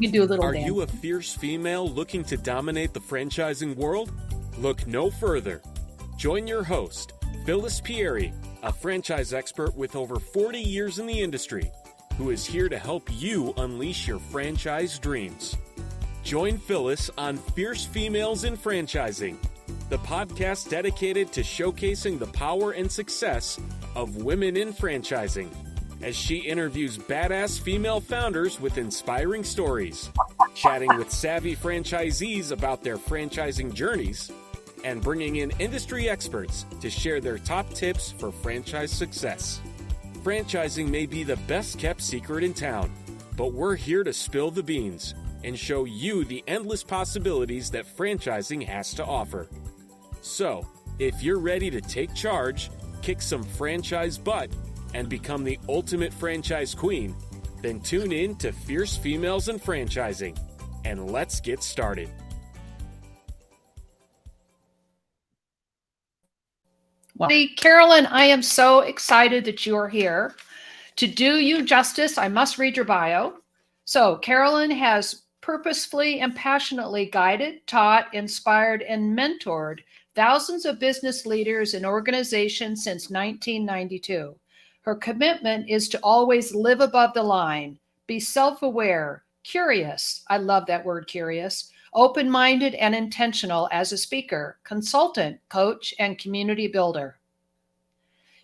You can do a little Are dance. you a fierce female looking to dominate the franchising world? Look no further. Join your host, Phyllis Pieri, a franchise expert with over 40 years in the industry, who is here to help you unleash your franchise dreams. Join Phyllis on Fierce Females in Franchising, the podcast dedicated to showcasing the power and success of women in franchising, as she interviews badass female founders with inspiring stories, chatting with savvy franchisees about their franchising journeys, and bringing in industry experts to share their top tips for franchise success. Franchising may be the best kept secret in town, but we're here to spill the beans and show you the endless possibilities that franchising has to offer. So, if you're ready to take charge, kick some franchise butt, and become the ultimate franchise queen, then tune in to Fierce Females in Franchising, and let's get started. Well, Carolyn, I am so excited that you are here. To do you justice, I must read your bio. So, Carolyn has purposefully and passionately guided, taught, inspired, and mentored thousands of business leaders and organizations since 1992. Her commitment is to always live above the line, be self-aware, curious, I love that word curious, open-minded and intentional as a speaker, consultant, coach, and community builder.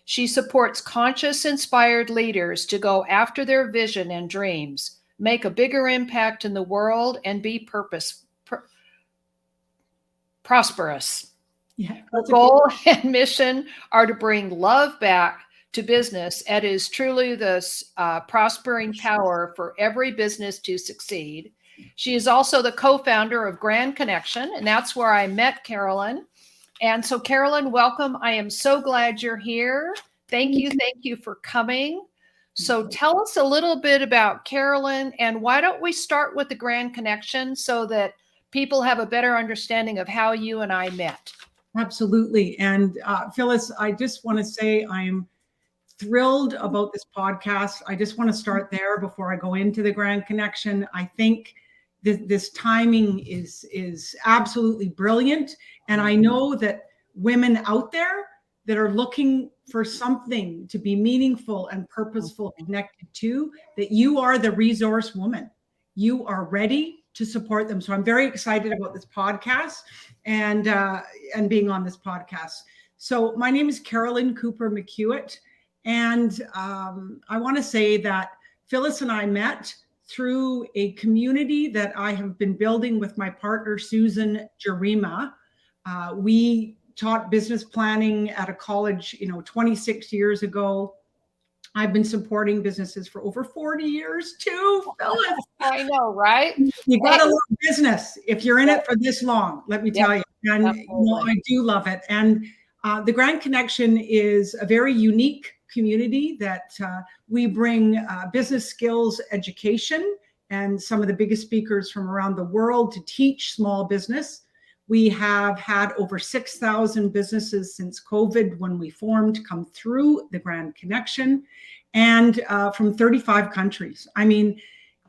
She supports conscious, inspired leaders to go after their vision and dreams, make a bigger impact in the world, and be prosperous. Yeah, Her goal and mission are to bring love back to business. It is truly the prospering power for every business to succeed. She is also the co-founder of Grand Connection, and that's where I met Carolyn. And so, Carolyn, welcome. I am so glad you're here. Thank you for coming. So tell us a little bit about Carolyn, and why don't we start with the Grand Connection so that people have a better understanding of how you and I met. Absolutely. And Phyllis, I just want to say I'm thrilled about this podcast. I just want to start there before I go into the Grand Connection. I think this timing is absolutely brilliant. And I know that women out there that are looking for something to be meaningful and purposeful connected to, that you are the resource woman. You are ready to support them. So I'm very excited about this podcast and being on this podcast. So my name is Carolyn Cooper McHewitt. And I want to say that Phyllis and I met through a community that I have been building with my partner, Susan Jarima. We taught business planning at a college, 26 years ago. I've been supporting businesses for over 40 years too, Phyllis. I know, right? You got to love business if you're in it for this long, let me tell you. And I do love it. And the Grand Connection is a very unique community that we bring business skills education and some of the biggest speakers from around the world to teach small business. We have had over 6,000 businesses since COVID when we formed come through the Grand Connection, and from 35 countries. I mean,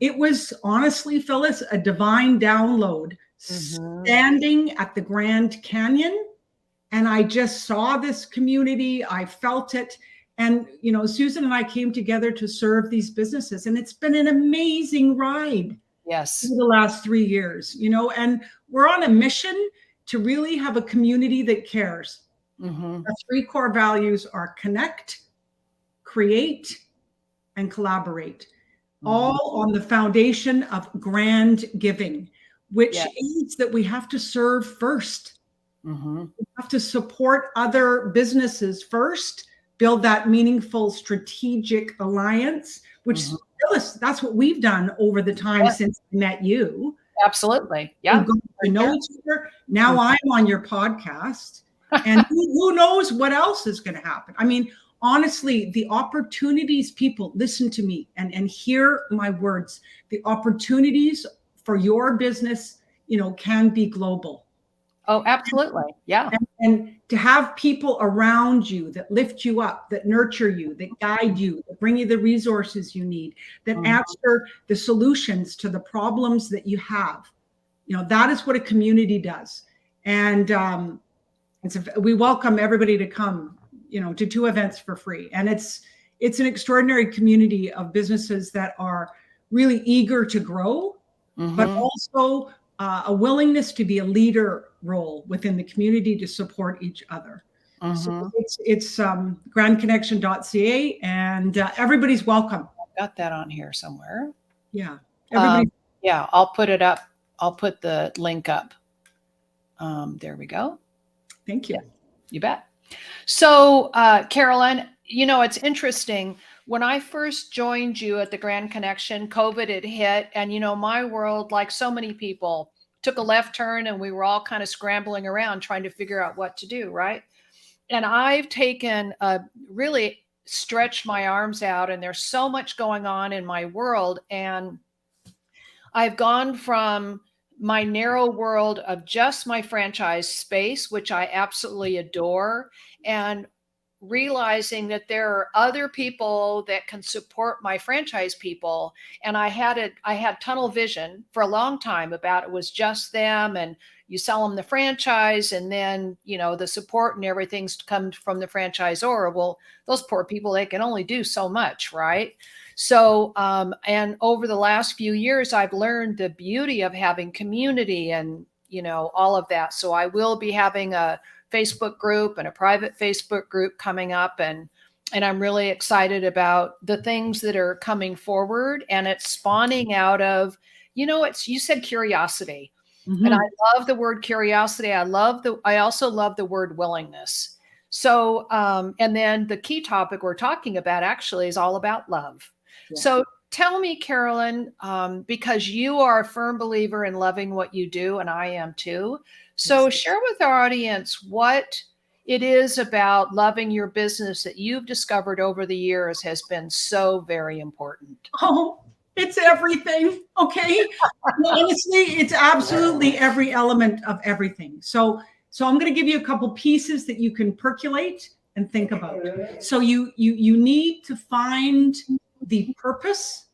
it was honestly, Phyllis, a divine download standing at the Grand Canyon. And I just saw this community. I felt it. And, Susan and I came together to serve these businesses. And it's been an amazing ride. Yes. For the last 3 years, and we're on a mission to really have a community that cares. Our 3 core values are connect, create, and collaborate, all on the foundation of grand giving, which means that we have to serve first. We have to support other businesses first, build that meaningful strategic alliance, which Phyllis, that's what we've done over the time since I met you. Absolutely. Yeah. We've gotten to know each other. Now I'm on your podcast, and who knows what else is going to happen. I mean, honestly, the opportunities, people listen to me and hear my words. The opportunities for your business, can be global. Oh, absolutely. Yeah. And to have people around you that lift you up, that nurture you, that guide you, that bring you the resources you need, that answer the solutions to the problems that you have. That is what a community does. And we welcome everybody to come, to 2 events for free. And it's an extraordinary community of businesses that are really eager to grow, but also a willingness to be a leader role within the community to support each other. So it's grandconnection.ca, and everybody's welcome. I've got that on here somewhere. Yeah. Everybody. Yeah, I'll put it up. I'll put the link up. There we go. Thank you. Yeah, you bet. So, Carolyn, it's interesting. When I first joined you at the Grand Connection, COVID had hit, and my world, like so many people, took a left turn, and we were all kind of scrambling around trying to figure out what to do, right? And I've really stretched my arms out, and there's so much going on in my world, and I've gone from my narrow world of just my franchise space, which I absolutely adore, and realizing that there are other people that can support my franchise people. And I had tunnel vision for a long time about it was just them, and you sell them the franchise, and then the support and everything's come from the franchisor. Well, those poor people, they can only do so much, right? So and over the last few years, I've learned the beauty of having community and all of that. So I will be having a Facebook group and a private Facebook group coming up, and I'm really excited about the things that are coming forward, and it's spawning out of, you said curiosity, and I love the word curiosity. I also love the word willingness. So, and then the key topic we're talking about actually is all about love. Yeah. So tell me, Carolyn, because you are a firm believer in loving what you do, and I am too. So share with our audience what it is about loving your business that you've discovered over the years has been so very important. Oh, it's everything. Okay. Honestly, it's absolutely every element of everything. So I'm going to give you a couple pieces that you can percolate and think about. So you need to find the purpose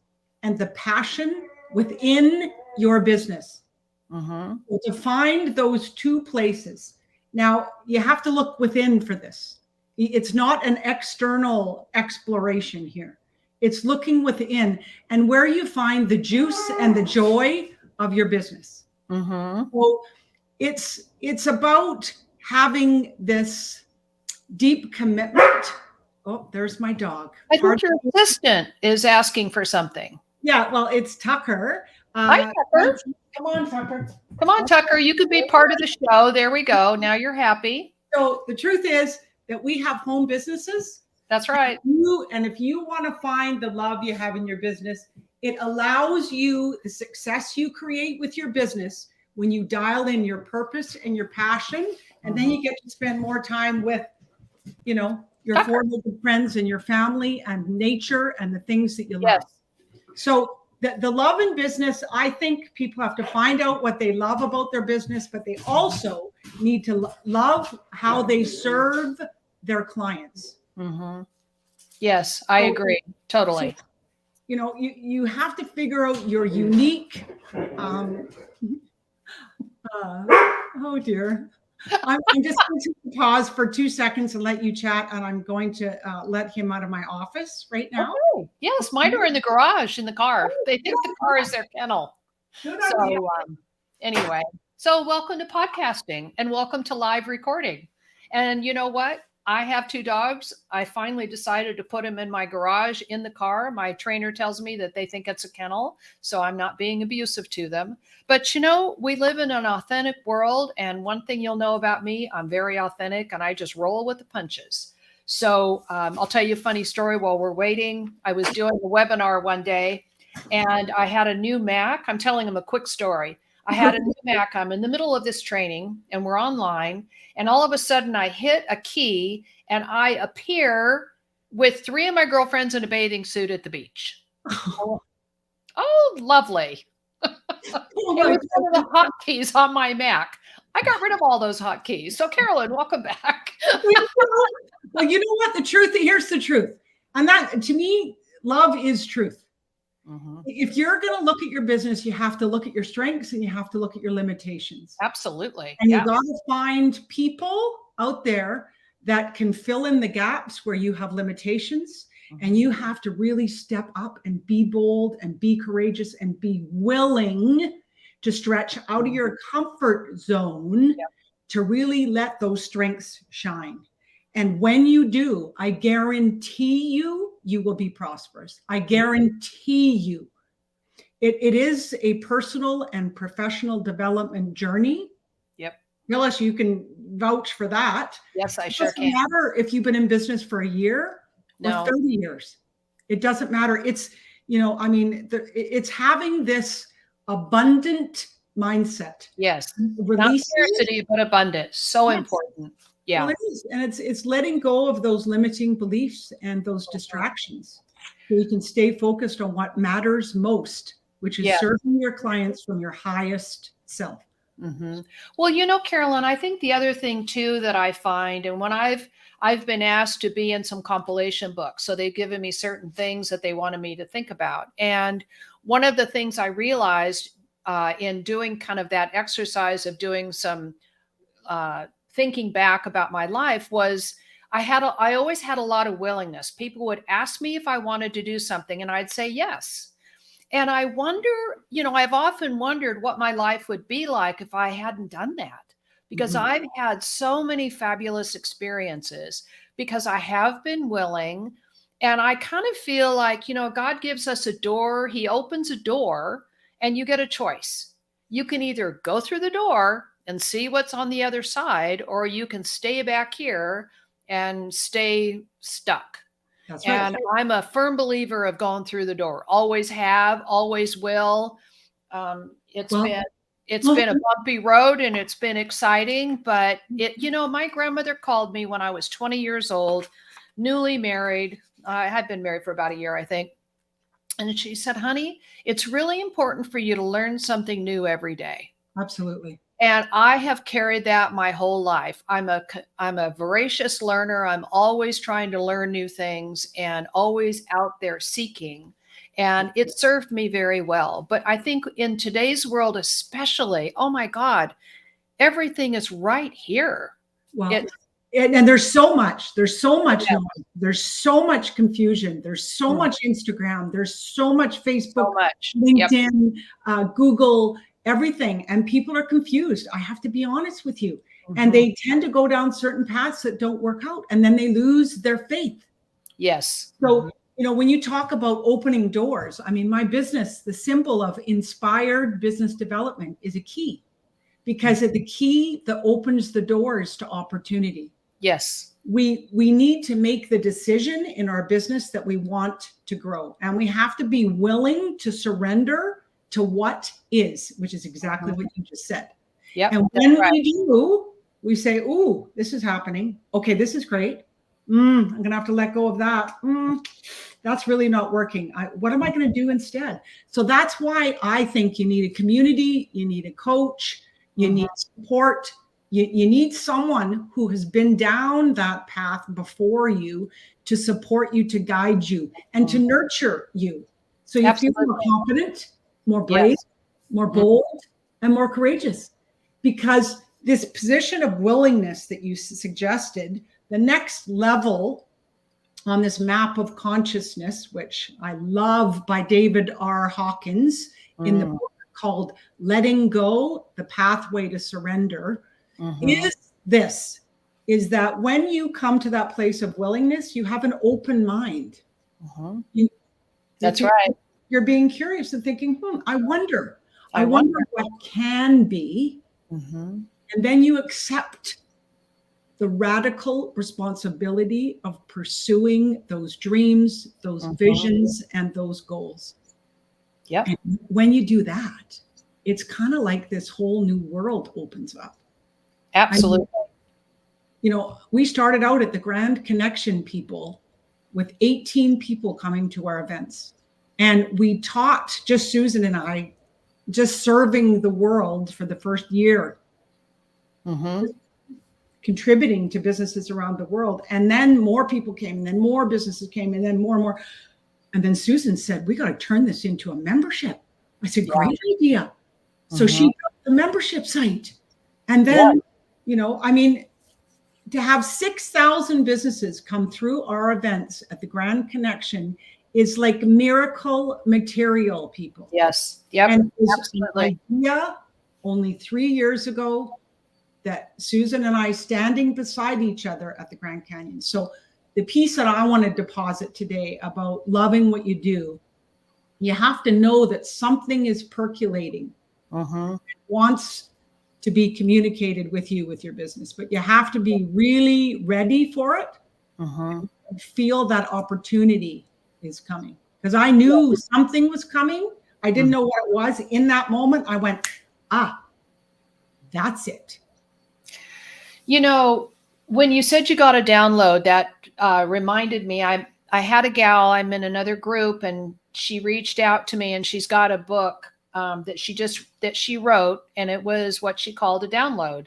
and the passion within your business. To find those 2 places. Now, you have to look within for this. It's not an external exploration here. It's looking within and where you find the juice and the joy of your business. So it's about having this deep commitment. Oh, there's my dog. I think your assistant is asking for something. Yeah, well, it's Tucker. Hi, Tucker. Come on, Tucker. Come on, Tucker. You could be part of the show. There we go. Now you're happy. So the truth is that we have home businesses. That's right. And if you want to find the love you have in your business, it allows you the success you create with your business when you dial in your purpose and your passion, and then you get to spend more time with, your four-legged friends and your family and nature and the things that you love. So the love in business, I think people have to find out what they love about their business, but they also need to love how they serve their clients. Yes, I agree. Totally. So, you have to figure out your unique, oh dear. I'm just going to pause for 2 seconds and let you chat, and I'm going to let him out of my office right now. Okay. Yes, mine are in the garage in the car. They think the car is their kennel. So anyway, so welcome to podcasting and welcome to live recording. And you know what? I have 2 dogs. I finally decided to put them in my garage in the car. My trainer tells me that they think it's a kennel, so I'm not being abusive to them. But we live in an authentic world. And one thing you'll know about me, I'm very authentic and I just roll with the punches. So I'll tell you a funny story while we're waiting. I was doing a webinar one day and I had a new Mac. I'm telling them a quick story. I had a new Mac. I'm in the middle of this training and we're online. And all of a sudden I hit a key and I appear with 3 of my girlfriends in a bathing suit at the beach. Oh, lovely. It was one of the hotkeys on my Mac. I got rid of all those hotkeys. So Carolyn, welcome back. Well, you know what? Here's the truth. And that, to me, love is truth. Mhm. If you're going to look at your business, you have to look at your strengths and you have to look at your limitations. Absolutely. And Yeah. you got to find people out there that can fill in the gaps where you have limitations. And you have to really step up and be bold and be courageous and be willing to stretch out of your comfort zone to really let those strengths shine. And when you do, I guarantee you, you will be prosperous. I guarantee you. It is a personal and professional development journey. Yep. Phyllis, you can vouch for that. Yes, I It sure doesn't can. matter if you've been in business for a year or No. 30 years. It doesn't matter. It's, it's having this abundant mindset. Yes. Not Releasing scarcity, but abundance. So important. Yeah. Well, it is. And it's letting go of those limiting beliefs and those distractions so you can stay focused on what matters most, which is serving your clients from your highest self. Mm-hmm. Well, Carolyn, I think the other thing too that I find, and when I've been asked to be in some compilation books, so they've given me certain things that they wanted me to think about. And one of the things I realized in doing kind of that exercise of doing some thinking back about my life was I always had a lot of willingness. People would ask me if I wanted to do something, and I'd say yes. And I wonder, I've often wondered what my life would be like if I hadn't done that, because I've had so many fabulous experiences because I have been willing. And I kind of feel like, God gives us a door, he opens a door, and you get a choice. You can either go through the door and see what's on the other side, or you can stay back here and stay stuck. That's right. And I'm a firm believer of going through the door. Always have, always will. It's been a bumpy road and it's been exciting, but my grandmother called me when I was 20 years old, newly married. I had been married for about a year, I think. And she said, honey, it's really important for you to learn something new every day. Absolutely. And I have carried that my whole life. I'm a voracious learner. I'm always trying to learn new things and always out there seeking. And it served me very well. But I think in today's world, especially, oh my God, everything is right here. Well, and there's so much noise. There's so much confusion. There's so much Instagram. There's so much Facebook, LinkedIn, Google, everything. And people are confused. I have to be honest with you. And they tend to go down certain paths that don't work out. And then they lose their faith. Yes. So, when you talk about opening doors, I mean, my business, the symbol of inspired business development is a key, because the key that opens the doors to opportunity. Yes. We need to make the decision in our business that we want to grow. And we have to be willing to surrender to what is, which is exactly what you just said. Yep, and when we do, we say, "Ooh, this is happening. Okay, this is great. I'm going to have to let go of that. That's really not working. What am I going to do instead?" So that's why I think you need a community, you need a coach, you need support, you need someone who has been down that path before you to support you, to guide you, and to nurture you. So you feel more confident, more brave, more bold, and more courageous. Because this position of willingness that you suggested, the next level on this map of consciousness, which I love, by David R. Hawkins in the book called Letting Go, The Pathway to Surrender, is that when you come to that place of willingness, you have an open mind. That's right. You're being curious and thinking, I wonder what can be. And then you accept the radical responsibility of pursuing those dreams, those visions, and those goals. Yep. And when you do that, it's kind of like this whole new world opens up. Absolutely. We started out at the Grand Connection people with 18 people coming to our events. And we taught, just Susan and I, just serving the world for the first year. Mm-hmm. contributing to businesses around the world. And then more people came, and then more businesses came, and then more and more. And then Susan said, we got to turn this into a membership. I said, great idea. So she built the membership site. And then, I mean, to have 6,000 businesses come through our events at the Grand Connection is like miracle material, people. Yes. Yep. And it was Absolutely. an idea only 3 years ago that Susan and I standing beside each other at the Grand Canyon. So the piece that I want to deposit today about loving what you do, you have to know that something is percolating. It wants to be communicated with you, with your business, but you have to be really ready for it. And feel that opportunity is coming. Because I knew something was coming. I didn't know what it was. In that moment, I went, that's it. You know, when you said you got a download, that reminded me, I had a gal, I'm in another group, and she reached out to me, and she's got a book that she wrote, and it was what she called a download.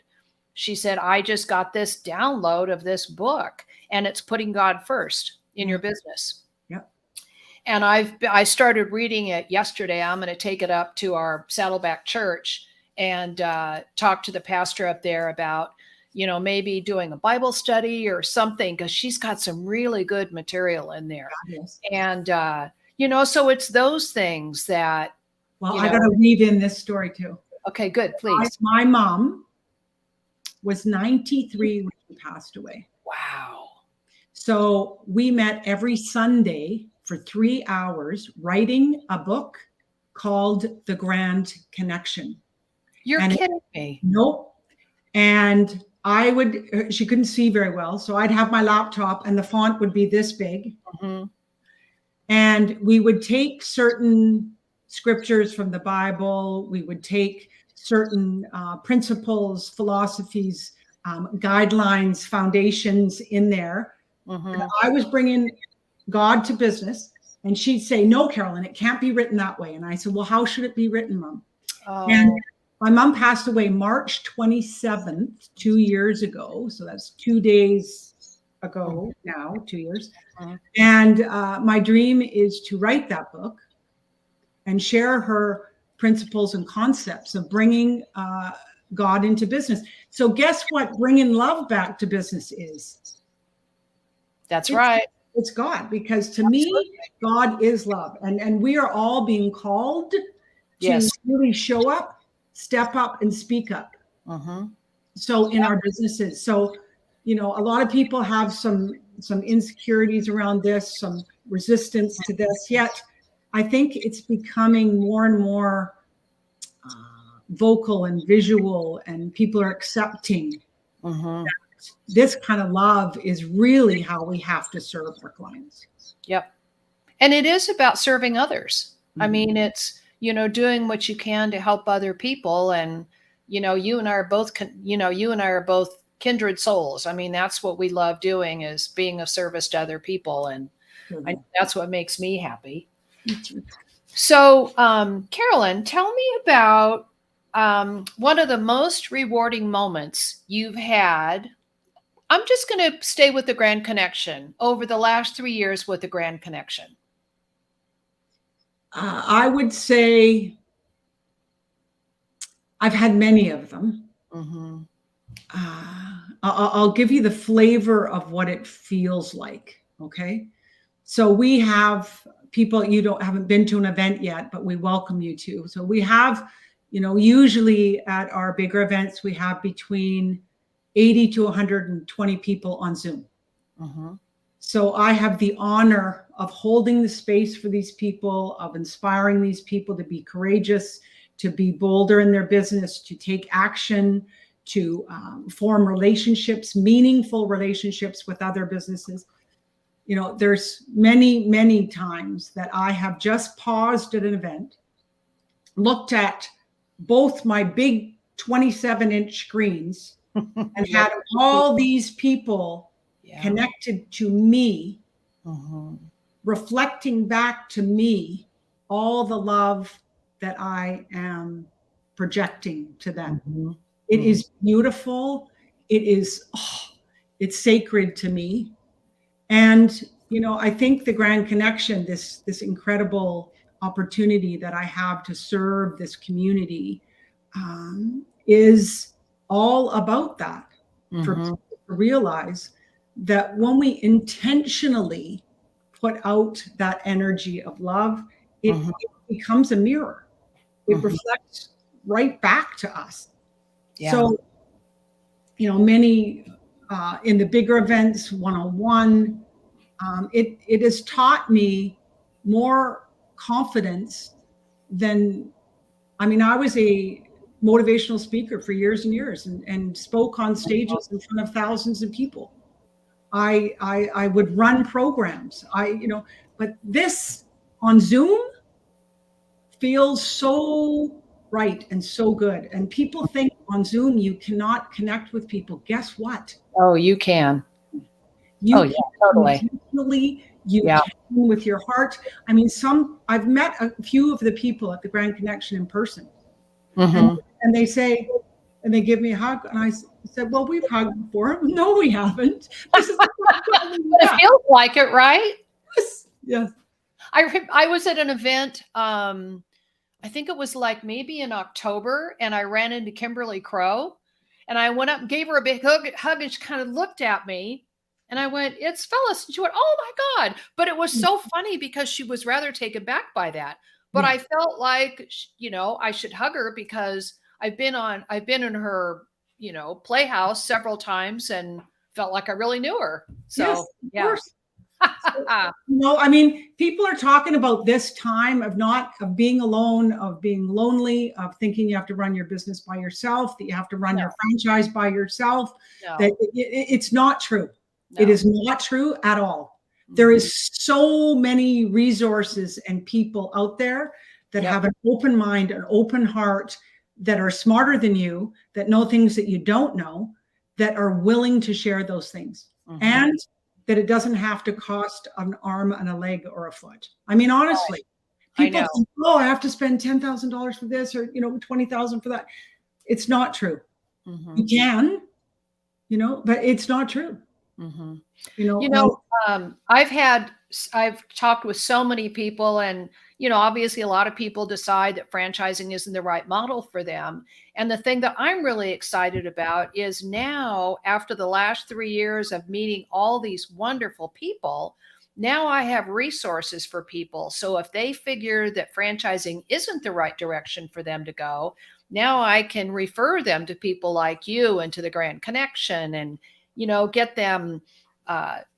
She said, I just got this download of this book, and it's putting God first in your business. Yep. And I started reading it yesterday. I'm going to take it up to our Saddleback church and talk to the pastor up there about, maybe doing a Bible study or something, because she's got some really good material in there. Yes. And, so it's those things that. Well, I got to weave in this story too. Okay, good. Please. My mom was 93 when she passed away. Wow. So we met every Sunday for 3 hours writing a book called The Grand Connection. You're kidding me. Nope. And she couldn't see very well. So I'd have my laptop and the font would be this big. And we would take certain scriptures from the Bible. We would take certain principles, philosophies, guidelines, foundations in there. And I was bringing God to business, and she'd say, no, Carolyn, it can't be written that way. And I said, well, how should it be written, Mom? And my mom passed away March 27th, 2 years ago. So that's 2 days ago now, 2 years. And my dream is to write that book and share her principles and concepts of bringing God into business. So guess what bringing love back to business is? That's right. It's God, because to me, God is love. And we are all being called to really show up, step up, and speak up. So in our businesses. So, a lot of people have some insecurities around this, some resistance to this, yet I think it's becoming more and more vocal and visual, and people are accepting that this kind of love is really how we have to serve our clients. Yep. And it is about serving others. I mean, it's, doing what you can to help other people. And, you and I are both, kindred souls. I mean, that's what we love doing, is being of service to other people. And that's what makes me happy. So, Carolyn, tell me about one of the most rewarding moments you've had. I'm just going to stay with the Grand Connection over the last 3 years with the Grand Connection. I would say I've had many of them. I'll give you the flavor of what it feels like. Okay. So we have people, haven't been to an event yet, but we welcome you to. So we have, usually at our bigger events, we have between 80 to 120 people on Zoom. So I have the honor of holding the space for these people, of inspiring these people to be courageous, to be bolder in their business, to take action, to form relationships, meaningful relationships with other businesses. There's many, many times that I have just paused at an event, looked at both my big 27-inch screens and had all these people connected to me, reflecting back to me all the love that I am projecting to them. It is beautiful. It is, it's sacred to me. And, I think the Grand Connection, this incredible opportunity that I have to serve this community, is all about that. For people to realize that when we intentionally put out that energy of love, it becomes a mirror. It reflects right back to us. Yeah. So, many in the bigger events, one-on-one, it has taught me more confidence than, I was a motivational speaker for years and years and spoke on stages in front of thousands of people. I would run programs. But this on Zoom feels so right and so good. And people think on Zoom you cannot connect with people. Guess what? Oh, you can. You yeah, totally. Intentionally, you Yeah. can with your heart. I've met a few of the people at the Grand Connection in person, and they say, and they give me a hug, and I said, "Well, we've hugged before." No, we haven't. This is But it feels like it, right? Yes. I was at an event, I think it was like maybe in October, and I ran into Kimberly Crow, and I went up and gave her a big hug, and she kind of looked at me, and I went, "It's Phyllis." And she went, "Oh my God." But it was so funny because she was rather taken back by that. But I felt like, I should hug her because I've been in her, playhouse several times and felt like I really knew her. So, Yes, of yeah. course. People are talking about this time of being alone, of being lonely, of thinking you have to run your business by yourself, that you have to run your franchise by yourself. No. That it's not true. No. It is not true at all. There is so many resources and people out there that have an open mind, an open heart, that are smarter than you, that know things that you don't know, that are willing to share those things. And that it doesn't have to cost an arm and a leg or a foot. Honestly, people think, "Oh, I have to spend $10,000 for this, or $20,000 for that." It's not true. You can, but it's not true. I've talked with so many people, and obviously a lot of people decide that franchising isn't the right model for them. And the thing that I'm really excited about is now, after the last 3 years of meeting all these wonderful people, now I have resources for people. So if they figure that franchising isn't the right direction for them to go, now I can refer them to people like you and to the Grand Connection, and get them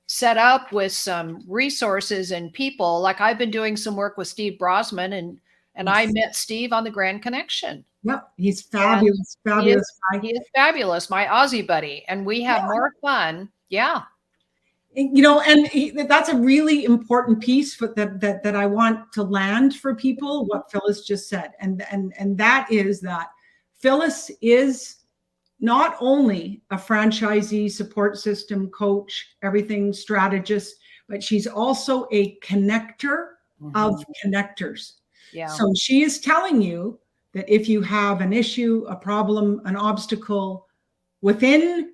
set up with some resources and people. Like I've been doing some work with Steve Brosman, and I met Steve on the Grand Connection. Yep, he's fabulous, fabulous guy. He is fabulous, my Aussie buddy, and we have more fun. Yeah. And that's a really important piece that I want to land for people, what Phyllis just said. And that is that Phyllis is not only a franchisee support system coach, everything strategist, but she's also a connector of connectors. Yeah. So she is telling you that if you have an issue, a problem, an obstacle within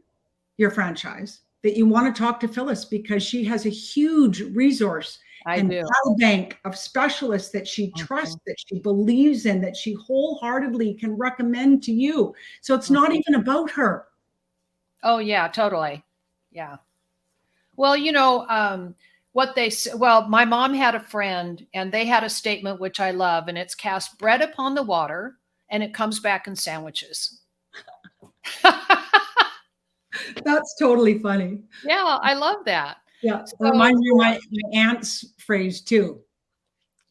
your franchise, that you want to talk to Phyllis, because she has a huge resource and battle bank of specialists that she trusts, that she believes in, that she wholeheartedly can recommend to you. So it's not even about her. Oh yeah, totally. Yeah. Well, my mom had a friend, and they had a statement which I love, and it's "Cast bread upon the water and it comes back in sandwiches." That's totally funny. Yeah, I love that. Yeah, it reminds me of my aunt's phrase too.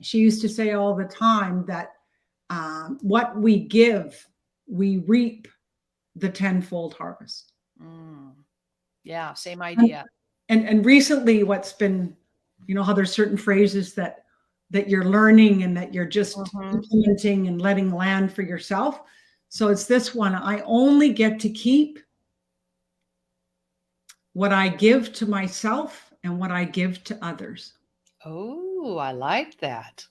She used to say all the time that what we give, we reap the tenfold harvest. Yeah, same idea. And recently, what's been, how there's certain phrases that you're learning and that you're just implementing and letting land for yourself. So it's this one: I only get to keep what I give to myself and what I give to others. Oh, I like that.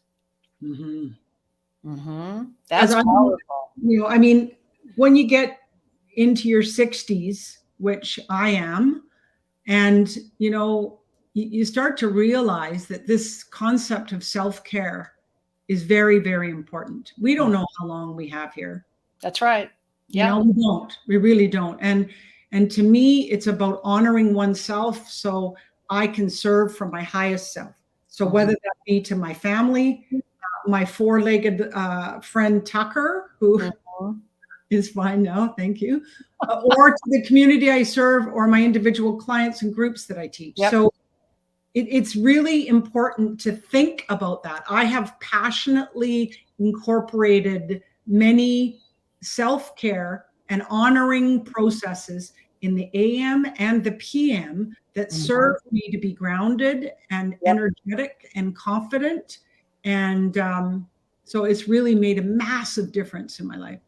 That's powerful. powerful. When you get, into your 60s, which I am, and you start to realize that this concept of self-care is very, very important. We don't know how long we have here. That's right. Yeah. We don't. We really don't. And to me, it's about honoring oneself so I can serve from my highest self. So whether that be to my family, my four-legged friend Tucker, who is fine now, thank you, or to the community I serve, or my individual clients and groups that I teach. Yep. So it's really important to think about that. I have passionately incorporated many self-care and honoring processes in the AM and the PM that serve me to be grounded and energetic and confident. And so it's really made a massive difference in my life.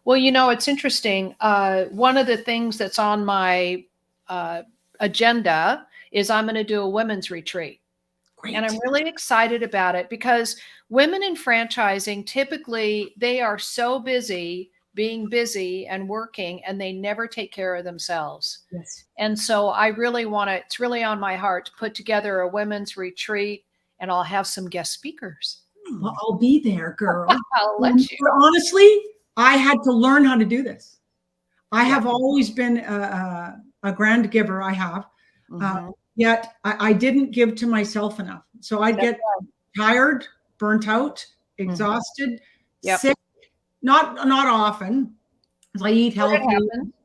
Well, it's interesting. One of the things that's on my agenda is I'm going to do a women's retreat. Great. And I'm really excited about it because women in franchising, typically they are so busy being busy and working, and they never take care of themselves. Yes. And so I really want to, it's really on my heart to put together a women's retreat, and I'll have some guest speakers. Well, I'll be there, girl. I'll let you. But honestly, I had to learn how to do this. I have always been a grand giver. I have. Yet I didn't give to myself enough. So I'd get tired, burnt out, exhausted, sick. Not often, because I eat healthy,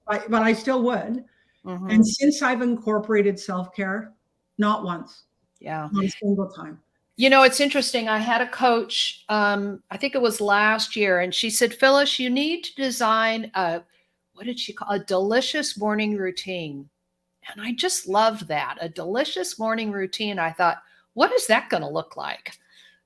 but I still would. And since I've incorporated self-care, not once. Yeah. Not a single time. It's interesting. I had a coach, I think it was last year, and she said, Phyllis, you need to design what did she call a delicious morning routine. And I just loved that. A delicious morning routine. I thought, what is that going to look like?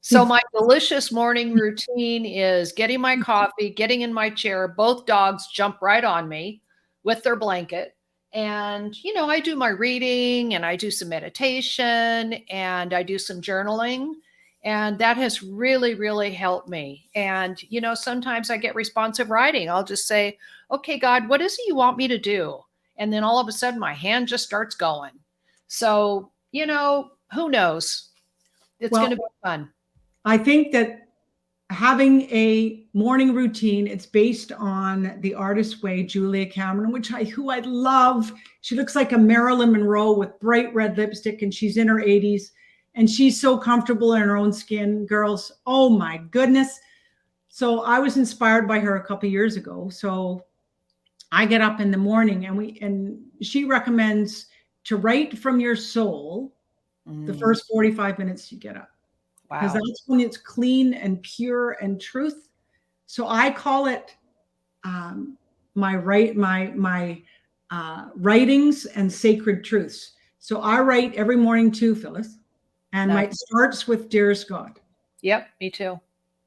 So my delicious morning routine is getting my coffee, getting in my chair. Both dogs jump right on me with their blanket. And, I do my reading, and I do some meditation, and I do some journaling. And that has really, really helped me. And, sometimes I get responsive writing. I'll just say, okay, God, what is it you want me to do? And then all of a sudden my hand just starts going. So, who knows? It's going to be fun. I think that having a morning routine, it's based on The Artist's Way, Julia Cameron, who I love. She looks like a Marilyn Monroe with bright red lipstick, and she's in her 80s, and she's so comfortable in her own skin, girls. Oh my goodness. So I was inspired by her a couple of years ago. So I get up in the morning, and she recommends to write from your soul the first 45 minutes you get up. Because that's when it's clean and pure and truth. So I call it my writings and sacred truths. So I write every morning too, Phyllis, and it starts with Dearest God. Yep, me too.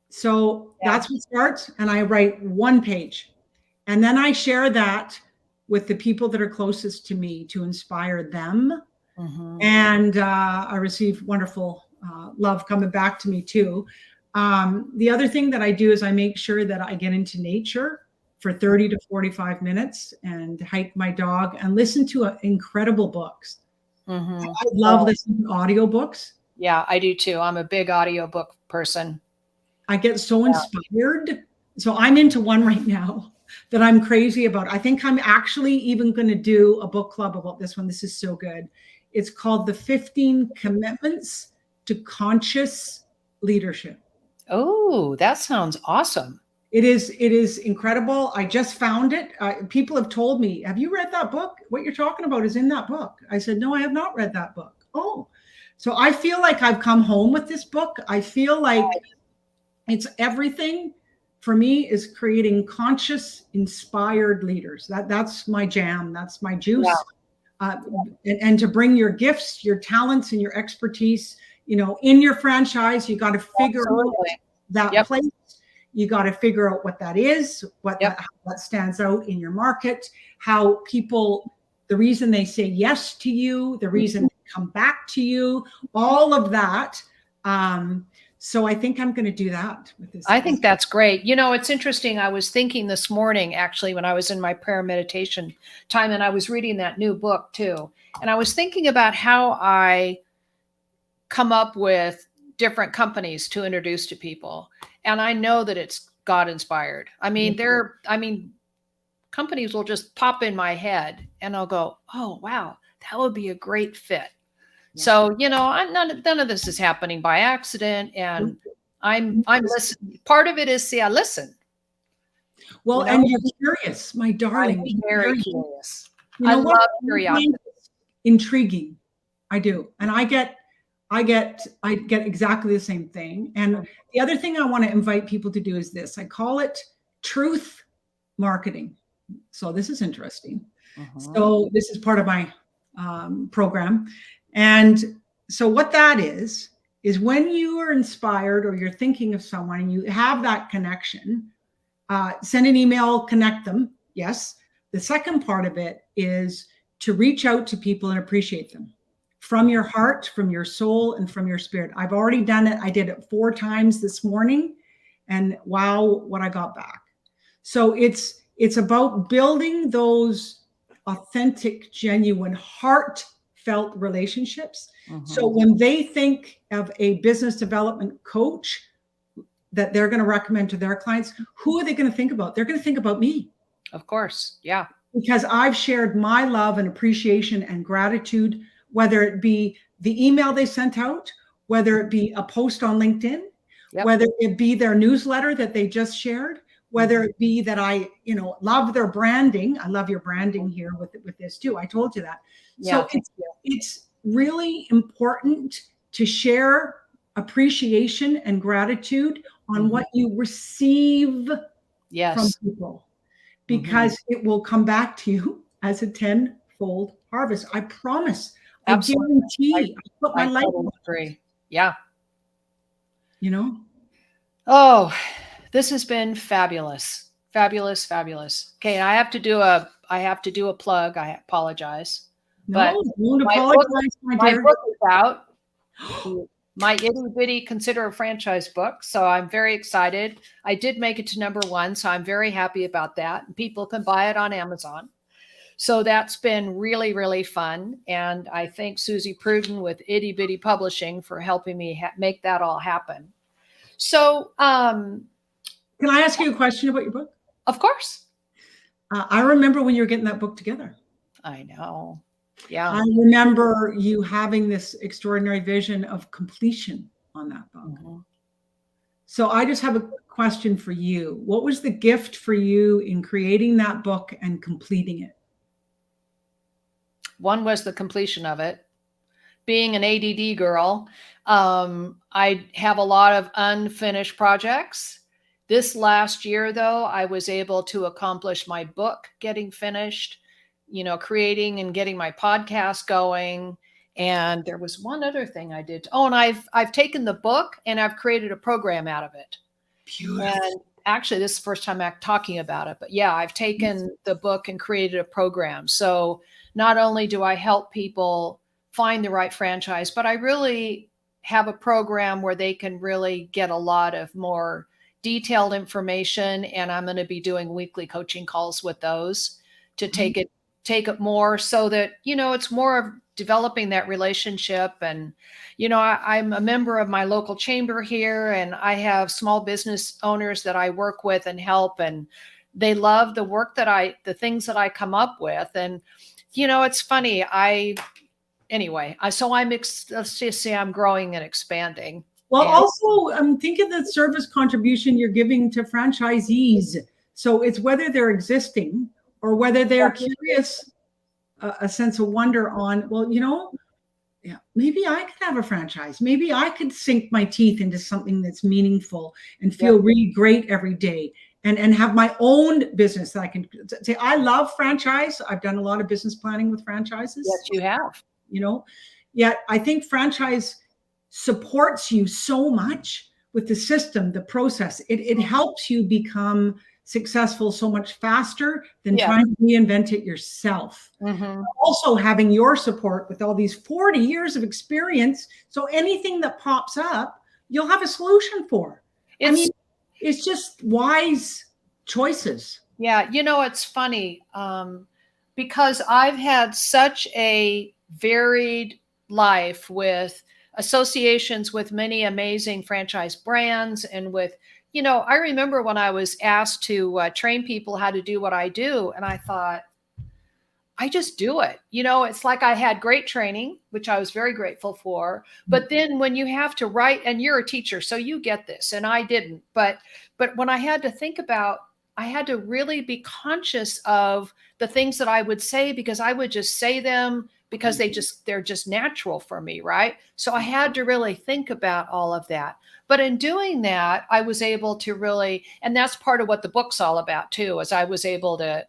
So that's what starts, and I write one page, and then I share that with the people that are closest to me to inspire them, and I receive wonderful love coming back to me too. The other thing that I do is I make sure that I get into nature for 30 to 45 minutes and hike my dog and listen to incredible books. I love listening to audiobooks. Yeah, I do too. I'm a big audiobook person. I get so inspired. So I'm into one right now that I'm crazy about. I think I'm actually even going to do a book club about this one. This is so good. It's called The 15 Commitments to Conscious Leadership. Oh, that sounds awesome. It is incredible. I just found it. People have told me, have you read that book? What you're talking about is in that book. I said, no, I have not read that book. Oh, so I feel like I've come home with this book. I feel like it's everything for me is creating conscious, inspired leaders. That's my jam. That's my juice. And to bring your gifts, your talents, and your expertise, in your franchise, you got to figure out that place. You got to figure out what that is, how that stands out in your market, how people, the reason they say yes to you, the reason they come back to you, all of that. So I think I'm going to do that with this. I think that's great. It's interesting. I was thinking this morning, actually, when I was in my prayer meditation time, and I was reading that new book too. And I was thinking about how I come up with different companies to introduce to people. And I know that it's God inspired. I mean, companies will just pop in my head and I'll go, oh, wow, that would be a great fit. Yeah. So, none of this is happening by accident. And I'm listening. Part of it is, I listen. Well, and you're curious, my darling. I'm very curious. I love curiosity. Intriguing. I do. And I get exactly the same thing. And the other thing I want to invite people to do is this. I call it truth marketing. So this is interesting. So this is part of my program. And so what that is when you are inspired or you're thinking of someone and you have that connection, send an email, connect them. Yes. The second part of it is to reach out to people and appreciate them from your heart, from your soul, and from your spirit. I've already done it. I did it 4 times this morning, and wow, what I got back. So it's about building those authentic, genuine, heartfelt relationships. So when they think of a business development coach that they're going to recommend to their clients, who are they going to think about? They're going to think about me. Of course. Yeah. Because I've shared my love and appreciation and gratitude, whether it be the email they sent out, whether it be a post on LinkedIn, whether it be their newsletter that they just shared, whether it be that I, love their branding. I love your branding here with this too. I told you that. Yeah, so it's really important to share appreciation and gratitude on what you receive from people, because it will come back to you as a 10-fold harvest. I promise. Absolutely. I guarantee. I put my life on it. Yeah. Oh, this has been fabulous. Fabulous, fabulous. Okay, I have to do a plug. I apologize. No, don't apologize, my book is out. My itty bitty Consider a Franchise book. So I'm very excited. I did make it to #1, so I'm very happy about that. People can buy it on Amazon. So that's been really, really fun. And I thank Susie Pruden with Itty Bitty Publishing for helping me make that all happen. So can I ask you a question about your book? Of course. I remember when you were getting that book together. I know. Yeah. I remember you having this extraordinary vision of completion on that book. So I just have a question for you. What was the gift for you in creating that book and completing it? One was the completion of it. Being an ADD girl, I have a lot of unfinished projects. This last year, though, I was able to accomplish my book getting finished, creating and getting my podcast going. And there was one other thing I did. Oh, and I've taken the book and I've created a program out of it. Beautiful. And actually, this is the first time I'm talking about it. But yeah, I've taken the book and created a program. So not only do I help people find the right franchise, but I really have a program where they can really get a lot of more detailed information. And I'm going to be doing weekly coaching calls with those to take it more so that, it's more of developing that relationship. And, I'm a member of my local chamber here, and I have small business owners that I work with and help, and they love the work the things that I come up with. And, it's funny. So let's just say I'm growing and expanding. Well, also, think of the service contribution you're giving to franchisees. So it's whether they're existing or whether they're curious, a sense of wonder on, maybe I could have a franchise. Maybe I could sink my teeth into something that's meaningful and feel really great every day, and have my own business that I can say, I love franchise. I've done a lot of business planning with franchises. Yes, you have. Yet I think franchise supports you so much with the system, the process. It helps you become successful so much faster than trying to reinvent it yourself. Also having your support with all these 40 years of experience. So anything that pops up, you'll have a solution for. I It's mean, it's just wise choices. Yeah, it's funny, because I've had such a varied life with associations with many amazing franchise brands and with, I remember when I was asked to train people how to do what I do, and I thought, I just do it. It's like I had great training, which I was very grateful for. But then when you have to write, and you're a teacher, so you get this, and I didn't. But when I had to think about, I had to really be conscious of the things that I would say, because I would just say them because they're just natural for me, right? So I had to really think about all of that. But in doing that, I was able to really, and that's part of what the book's all about too, is I was able to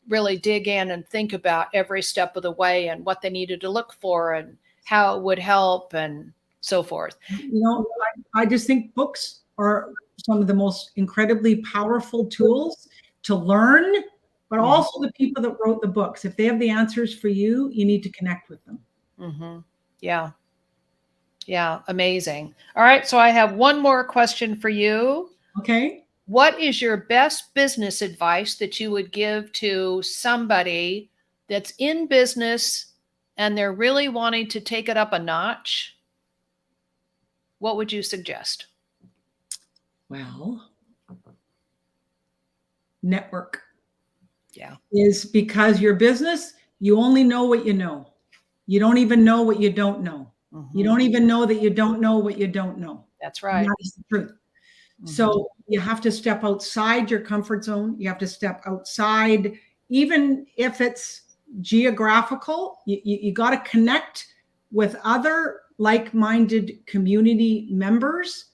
really dig in and think about every step of the way and what they needed to look for and how it would help and so forth. I just think books are some of the most incredibly powerful tools to learn, but also the people that wrote the books. If they have the answers for you, you need to connect with them. Mm-hmm. Yeah. Yeah. Amazing. All right. So I have one more question for you. Okay. What is your best business advice that you would give to somebody that's in business and they're really wanting to take it up a notch? What would you suggest? Well, network. Yeah. Is because your business, you only know what you know. You don't even know what you don't know. You don't even know that you don't know what you don't know. That's right. That is the truth. So you have to step outside your comfort zone. You have to step outside, even if it's geographical. You got to connect with other like-minded community members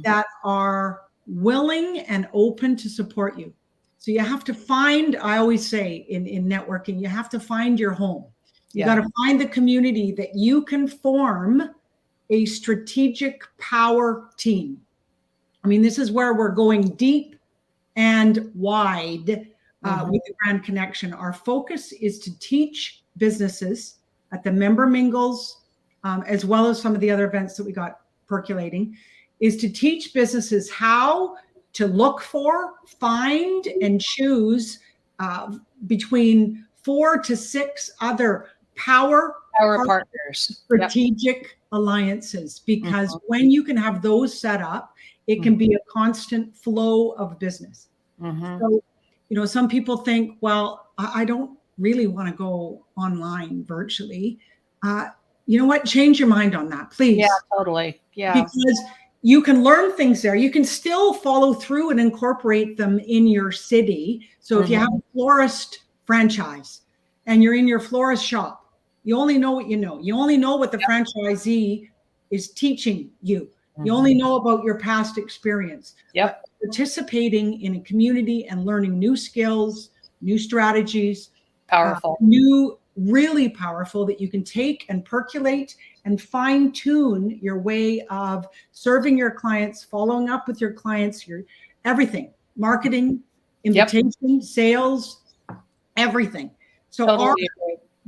that are willing and open to support you. So you have to find, I always say in networking, you have to find your home. You got to find the community that you can form a strategic power team. I mean, this is where we're going deep and wide with the Grand Connection. Our focus is to teach businesses at the member mingles, as well as some of the other events that we got percolating, is to teach businesses how to look for, find, and choose between 4 to 6 other power partners, strategic alliances, because when you can have those set up, it can be a constant flow of business. So, some people think, well, I don't really want to go online virtually. You know what? Change your mind on that, please. Yeah, totally. Yeah. Because you can learn things there. You can still follow through and incorporate them in your city. So if you have a florist franchise and you're in your florist shop, you only know what you know. You only know what the franchisee is teaching you. You only know about your past experience. But participating in a community and learning new skills, new strategies, Powerful. Really powerful, that you can take and percolate and fine tune your way of serving your clients, following up with your clients, your everything, marketing, invitation, sales, everything. So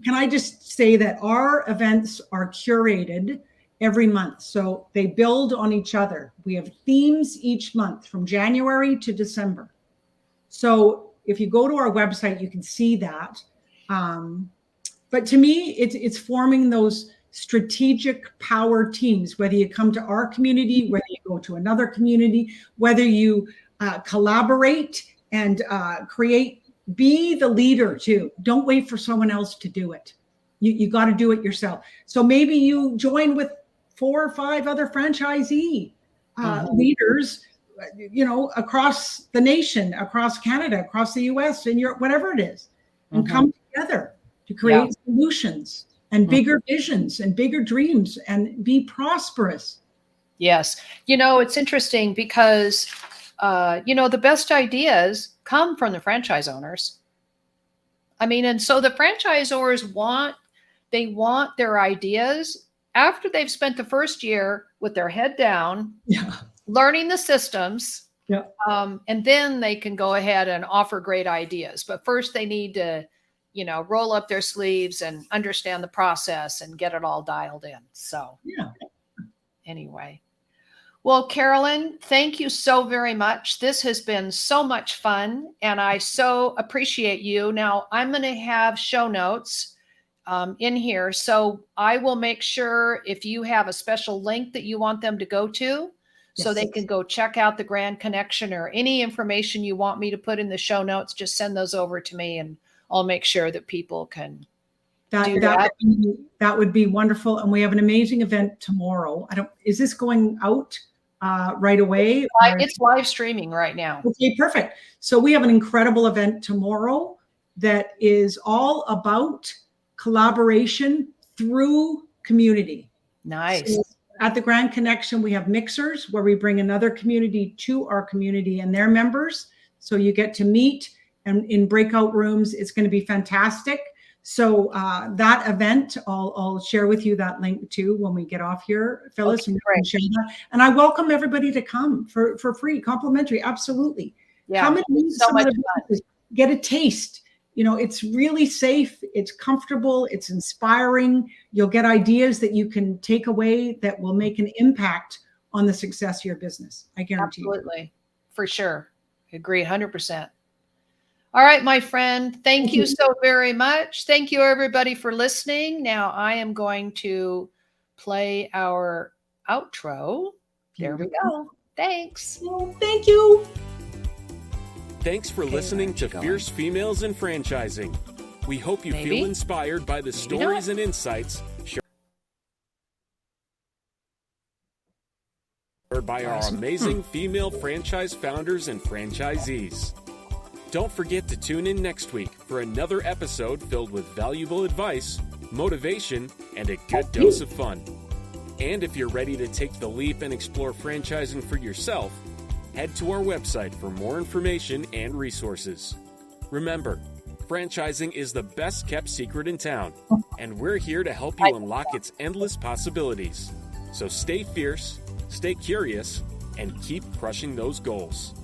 can I just say that our events are curated every month. So they build on each other. We have themes each month from January to December. So if you go to our website, you can see that. But to me, it's forming those strategic power teams, whether you come to our community, whether you go to another community, whether you collaborate and create, be the leader too. Don't wait for someone else to do it. You got to do it yourself. So maybe you join with 4 or 5 other franchisee leaders, across the nation, across Canada, across the US, and Europe, whatever it is, and come together to create solutions and bigger visions and bigger dreams and be prosperous. Yes. It's interesting because, the best ideas come from the franchise owners. I mean, and so the franchisors want their ideas after they've spent the first year with their head down, learning the systems. And then they can go ahead and offer great ideas. But first they need to, roll up their sleeves and understand the process and get it all dialed in. So anyway, Well, Carolyn, thank you so very much. This has been so much fun, and I so appreciate you. Now, I'm going to have show notes in here, so I will make sure if you have a special link that you want them to go to, so they can go check out the Grand Connection, or any information you want me to put in the show notes, just send those over to me, and I'll make sure that people can do that. That would be wonderful. And we have an amazing event tomorrow. Is this going out right away? It's live streaming right now. Okay, perfect. So we have an incredible event tomorrow that is all about collaboration through community. Nice. So at the Grand Connection, we have mixers where we bring another community to our community and their members. So you get to meet, and in breakout rooms, it's going to be fantastic. So that event, I'll share with you that link too when we get off here, Phyllis. Okay, and share that. And I welcome everybody to come for free, complimentary, absolutely. Yeah, come and meet so some of much the fun. businesses. Get a taste. You know, it's really safe, it's comfortable, it's inspiring. You'll get ideas that you can take away that will make an impact on the success of your business. I guarantee you. Absolutely, for sure. Agree 100%. All right, my friend. Thank you so very much. Thank you, everybody, for listening. Now I am going to play our outro. There we go. Thanks. Well, thank you. Thanks for listening to Fierce Females in Franchising. We hope you feel inspired by the stories and insights shared by our amazing female franchise founders and franchisees. Don't forget to tune in next week for another episode filled with valuable advice, motivation, and a good dose of fun. And if you're ready to take the leap and explore franchising for yourself, head to our website for more information and resources. Remember, franchising is the best kept secret in town, and we're here to help you unlock its endless possibilities. So stay fierce, stay curious, and keep crushing those goals.